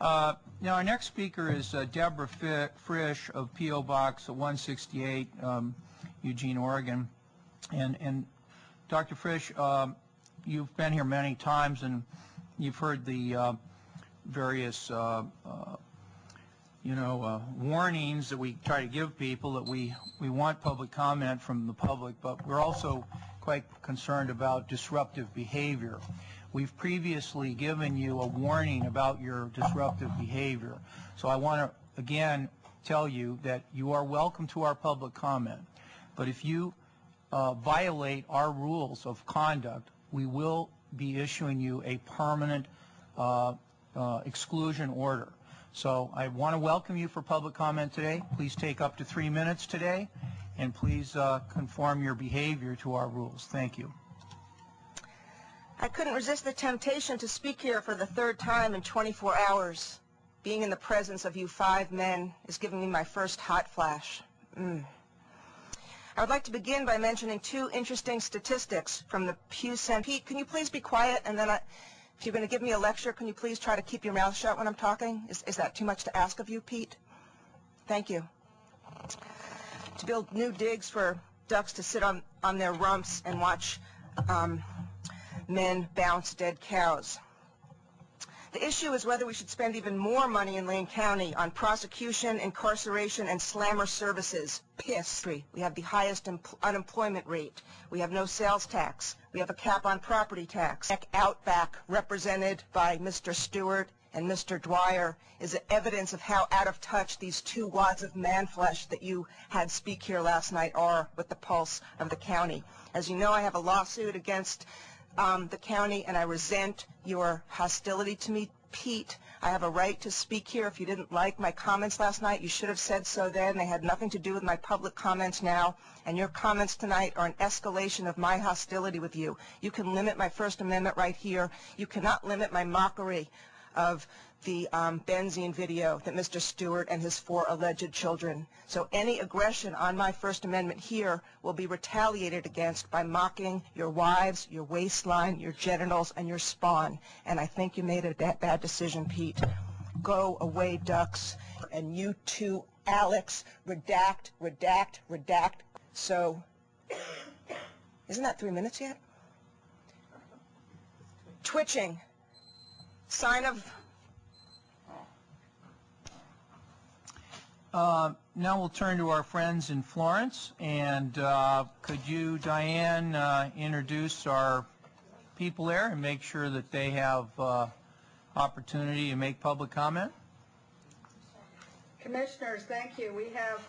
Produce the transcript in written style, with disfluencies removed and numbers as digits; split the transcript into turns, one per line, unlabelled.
Now our next speaker is Deborah Frisch of P.O. Box 168, Eugene, Oregon. And Dr. Frisch, you've been here many times and you've heard the various warnings that we try to give people, that we want public comment from the public, but we're also quite concerned about disruptive behavior. We've previously given you a warning about your disruptive behavior. So I want to again tell you that you are welcome to our public comment. But if you violate our rules of conduct, we will be issuing you a permanent exclusion order. So I want to welcome you for public comment today. Please take up to 3 minutes today, and please conform your behavior to our rules. Thank you.
I couldn't resist the temptation to speak here for the third time in 24 hours. Being in the presence of you 5 men is giving me my first hot flash. I would like to begin by mentioning 2 interesting statistics from the Pew Center. Pete, can you please be quiet, and then if you're going to give me a lecture, can you please try to keep your mouth shut when I'm talking? Is that too much to ask of you, Pete? Thank you. To build new digs for ducks to sit on their rumps and watch men bounce dead cows. The issue is whether we should spend even more money in Lane County on prosecution, incarceration, and slammer services. Piss. We have the highest unemployment rate. We have no sales tax. We have a cap on property tax. Outback, represented by Mr. Stewart and Mr. Dwyer, is evidence of how out of touch these 2 wads of man-flesh that you had speak here last night are with the pulse of the county. As you know, I have a lawsuit against the county, and I resent your hostility to me, Pete. I have a right to speak here. If you didn't like my comments last night, you should have said so then. They had nothing to do with my public comments now, and your comments tonight are an escalation of my hostility with you. You can limit my First Amendment right here. You cannot limit my mockery of the benzene video that Mr. Stewart and his 4 alleged children. So any aggression on my First Amendment here will be retaliated against by mocking your wives, your waistline, your genitals, and your spawn. And I think you made a bad decision, Pete. Go away, ducks. And you too, Alex, redact, redact, redact. So, isn't that 3 minutes yet? Twitching. Sign of...
Now we'll turn to our friends in Florence, and could you, Diane, introduce our people there and make sure that they have opportunity to make public comment?
Commissioners, thank you. We have